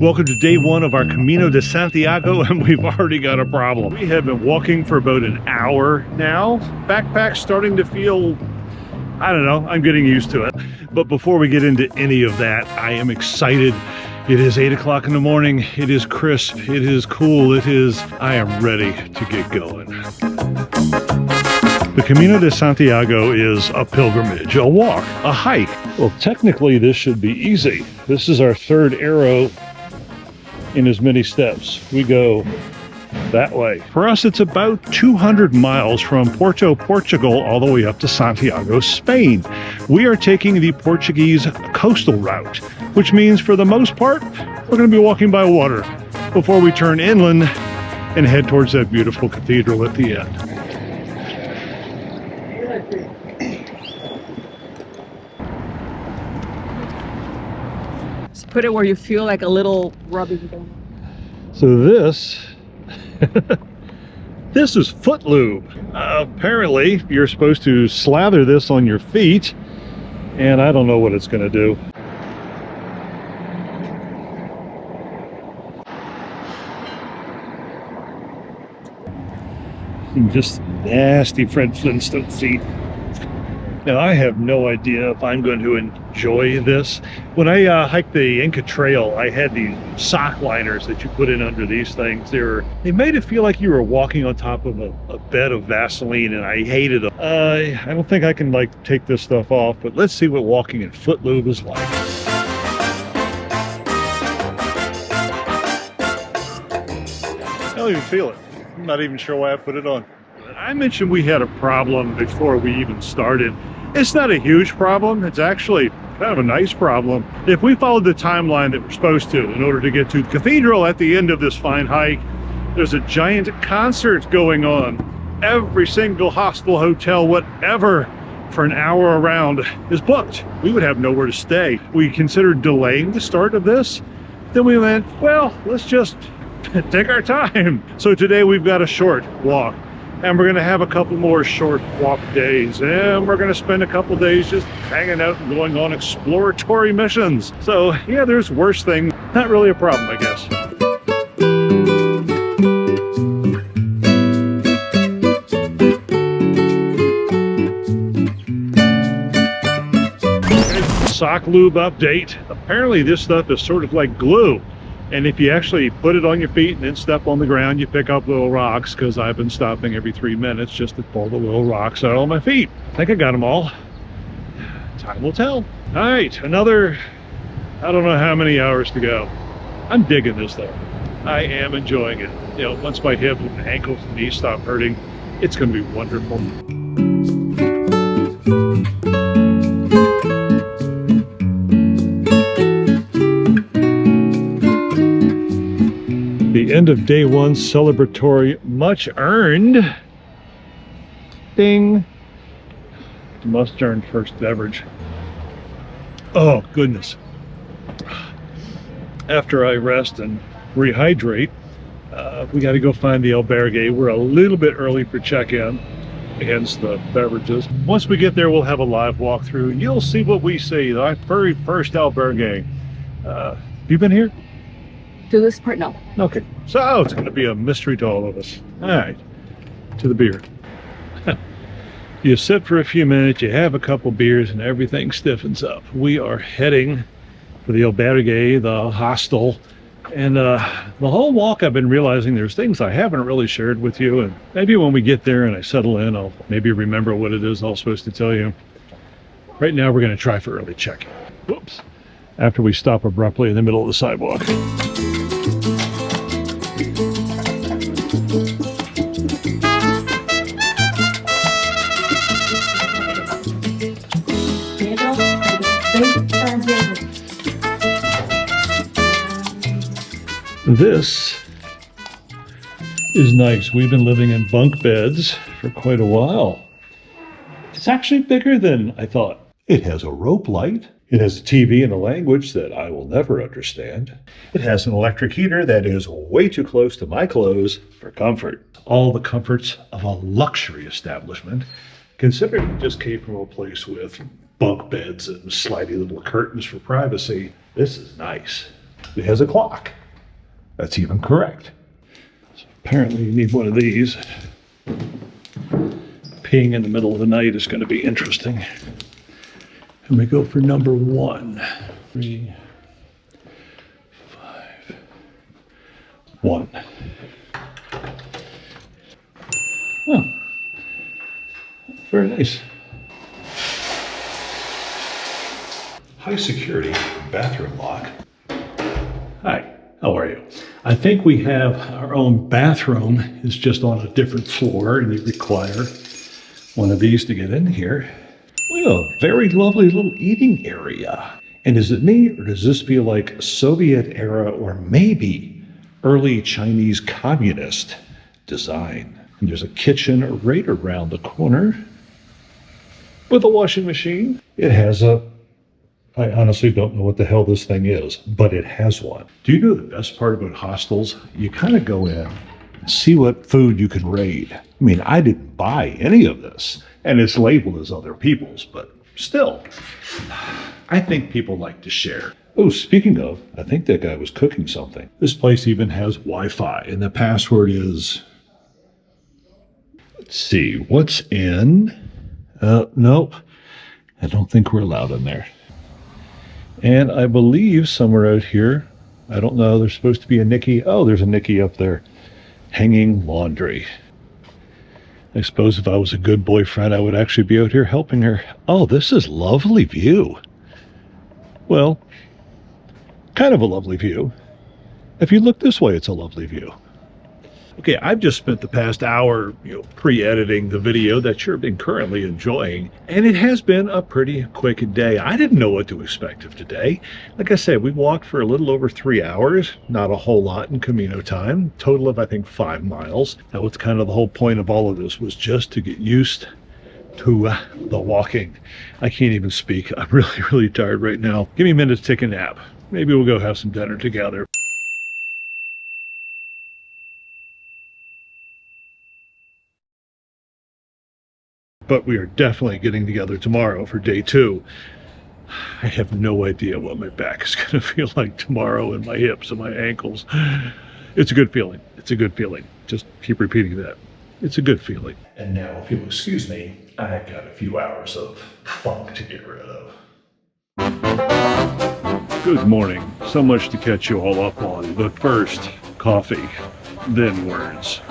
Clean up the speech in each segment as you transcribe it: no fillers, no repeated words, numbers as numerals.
Welcome to day one of our Camino de Santiago, and we've already got a problem. We have been walking for about an hour now. Backpack's starting to feel, I don't know, I'm getting used to it. But before we get into any of that, I am excited. It is 8 o'clock in the morning. It is crisp. It is cool. I am ready to get going. The Camino de Santiago is a pilgrimage, a walk, a hike. Well, technically this should be easy. This is our third arrow in as many steps. We go that way. For us, it's about 200 miles from Porto, Portugal, all the way up to Santiago, Spain. We are taking the Portuguese coastal route, which means for the most part, we're going to be walking by water before we turn inland and head towards that beautiful cathedral at the end. Put it where you feel like a little rubbing down. So this is foot lube. Apparently you're supposed to slather this on your feet, and I don't know what it's going to do. Just nasty Fred Flintstone feet. Now, I have no idea if I'm going to enjoy this. When I hiked the Inca Trail, I had these sock liners that you put in under these things. They made it feel like you were walking on top of a bed of Vaseline, and I hated them. I don't think I can take this stuff off, but let's see what walking in foot lube is like. I don't even feel it. I'm not even sure why I put it on. I mentioned we had a problem before we even started. It's not a huge problem. It's actually kind of a nice problem. If we followed the timeline that we're supposed to in order to get to the cathedral at the end of this fine hike, there's a giant concert going on. Every single hostel, hotel, whatever, for an hour around is booked. We would have nowhere to stay. We considered delaying the start of this. Then we went, well, let's just take our time. So today we've got a short walk. And we're going to have a couple more short walk days, and we're going to spend a couple days just hanging out and going on exploratory missions. So yeah, there's worse things. Not really a problem, I guess. Sock lube update. Apparently this stuff is sort of like glue. And if you actually put it on your feet and then step on the ground, you pick up little rocks, because I've been stopping every 3 minutes just to pull the little rocks out on my feet. I think I got them all. Time will tell. All right, another, I don't know how many hours to go. I'm digging this though. I am enjoying it. You know, once my hips and ankles and knees stop hurting, it's going to be wonderful. The end of day one celebratory, much earned. Ding. Must earn first beverage. Oh, goodness. After I rest and rehydrate, we got to go find the albergue. We're a little bit early for check-in, hence the beverages. Once we get there, we'll have a live walkthrough. You'll see what we see. Our very first albergue. Have you been here? To this part, no. Okay, so it's going to be a mystery to all of us. All right, to the beer. You sit for a few minutes, you have a couple beers, and everything stiffens up. We are heading for the albergue, the hostel, and the whole walk I've been realizing there's things I haven't really shared with you, and maybe when we get there and I settle in, I'll maybe remember what it is I'm supposed to tell you. Right now, we're going to try for early check-in. Whoops. After we stop abruptly in the middle of the sidewalk. This is nice. We've been living in bunk beds for quite a while. It's actually bigger than I thought. It has a rope light. It has a TV in a language that I will never understand. It has an electric heater that is way too close to my clothes for comfort. All the comforts of a luxury establishment, considering it just came from a place with bunk beds and slidey little curtains for privacy. This is nice. It has a clock. That's even correct. So apparently you need one of these. Peeing in the middle of the night is going to be interesting. And we go for number 1. 3, 5, 1. Oh, very nice. High security bathroom lock. Hi, how are you? I think we have our own bathroom. It's just on a different floor, and you require one of these to get in here. Well, a very lovely little eating area. And is it me, or does this feel like Soviet era or maybe early Chinese communist design? And there's a kitchen right around the corner with a washing machine. It has I honestly don't know what the hell this thing is, but it has one. Do you know the best part about hostels? You kind of go in and see what food you can raid. I mean, I didn't buy any of this, and it's labeled as other people's, but still, I think people like to share. Oh, speaking of, I think that guy was cooking something. This place even has Wi-Fi, and the password is... Let's see, what's in? Nope. I don't think we're allowed in there. And I believe somewhere out here, I don't know, there's supposed to be a Nikki. Oh, there's a Nikki up there. Hanging laundry. I suppose if I was a good boyfriend, I would actually be out here helping her. Oh, this is lovely view. Well, kind of a lovely view. If you look this way, it's a lovely view. Okay, I've just spent the past hour, pre-editing the video that you've been currently enjoying, and it has been a pretty quick day. I didn't know what to expect of today. Like I said, we walked for a little over 3 hours, not a whole lot in Camino time, total of I think 5 miles. That was kind of the whole point of all of this, was just to get used to the walking. I can't even speak. I'm really, really tired right now. Give me a minute to take a nap. Maybe we'll go have some dinner together. But we are definitely getting together tomorrow for day 2. I have no idea what my back is going to feel like tomorrow, and my hips and my ankles. It's a good feeling. It's a good feeling. Just keep repeating that. It's a good feeling. And now, if you'll excuse me, I've got a few hours of funk to get rid of. Good morning. So much to catch you all up on. But first, coffee, then words.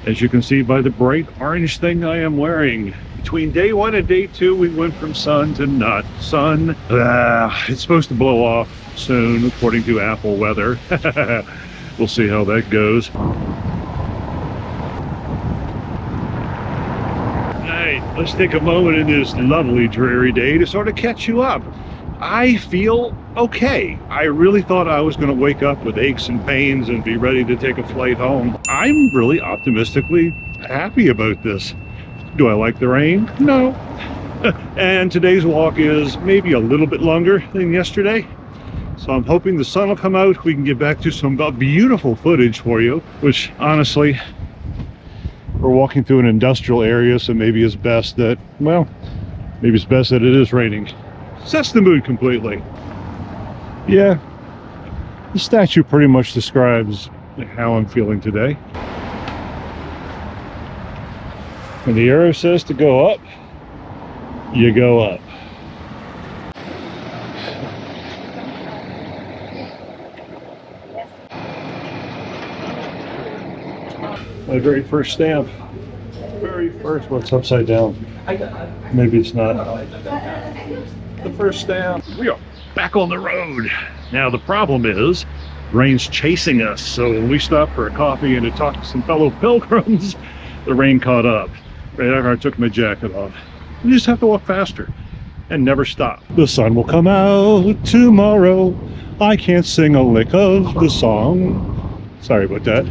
As you can see by the bright orange thing I am wearing, between day 1 and day 2, we went from sun to not sun. It's supposed to blow off soon, according to Apple weather. We'll see how that goes. Alright, let's take a moment in this lovely dreary day to sort of catch you up. I feel okay. I really thought I was going to wake up with aches and pains and be ready to take a flight home. I'm really optimistically happy about this. Do I like the rain? No. And today's walk is maybe a little bit longer than yesterday. So I'm hoping the sun will come out. We can get back to some beautiful footage for you, which honestly, we're walking through an industrial area, so maybe it's best that, well, maybe it's best that it is raining. Sets the mood completely. Yeah, the statue pretty much describes how I'm feeling today. When the arrow says to go up, you go up. My very first stamp. Very first, what's upside down? Maybe it's not. The first stamp. We are back on the road. Now the problem is, rain's chasing us. So when we stopped for a coffee and to talk to some fellow pilgrims, the rain caught up. Right after I took my jacket off. We just have to walk faster and never stop. The sun will come out tomorrow. I can't sing a lick of the song. Sorry about that.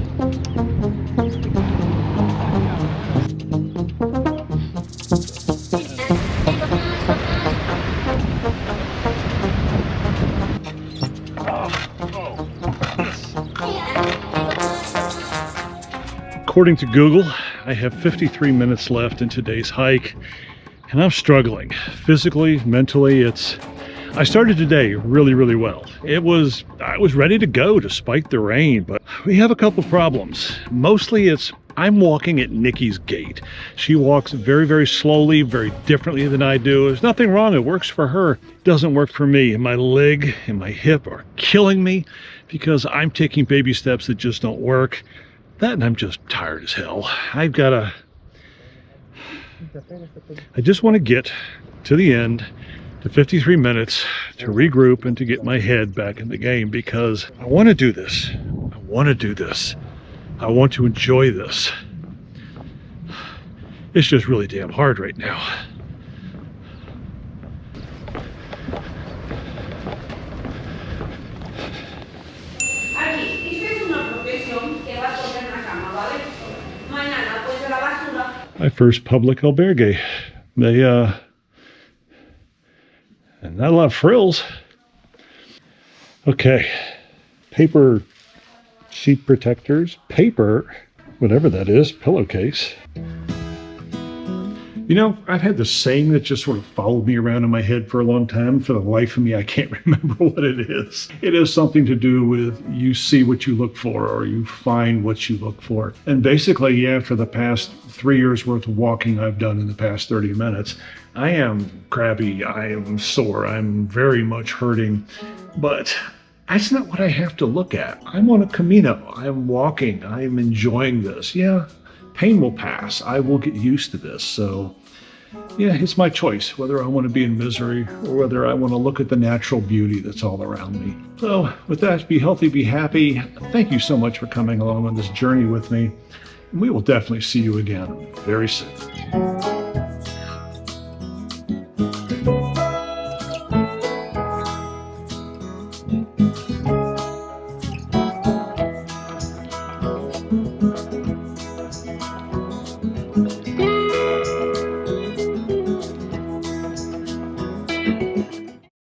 According to Google, I have 53 minutes left in today's hike, and I'm struggling physically, mentally. I started today really well. I was ready to go despite the rain, but we have a couple problems. Mostly I'm walking at Nikki's gait. She walks very slowly, very differently than I do. There's nothing wrong. It works for her. It doesn't work for me. And my leg and my hip are killing me because I'm taking baby steps that just don't work. That, and I'm just tired as hell. I just want to get to the end, to 53 minutes, to regroup and to get my head back in the game, because I want to do this. I want to do this. I want to enjoy this. It's just really damn hard right now. My first public albergue. And not a lot of frills. Okay, paper sheet protectors, paper, whatever that is, pillowcase. You know, I've had this saying that just sort of followed me around in my head for a long time. For the life of me, I can't remember what it is. It has something to do with you see what you look for, or you find what you look for. And basically, yeah, for the past 3 years worth of walking I've done in the past 30 minutes, I am crabby, I am sore, I'm very much hurting, but that's not what I have to look at. I'm on a Camino, I'm walking, I'm enjoying this. Yeah, pain will pass, I will get used to this. So yeah, it's my choice whether I want to be in misery or whether I want to look at the natural beauty that's all around me. So with that, be healthy, be happy. Thank you so much for coming along on this journey with me. And we will definitely see you again very soon.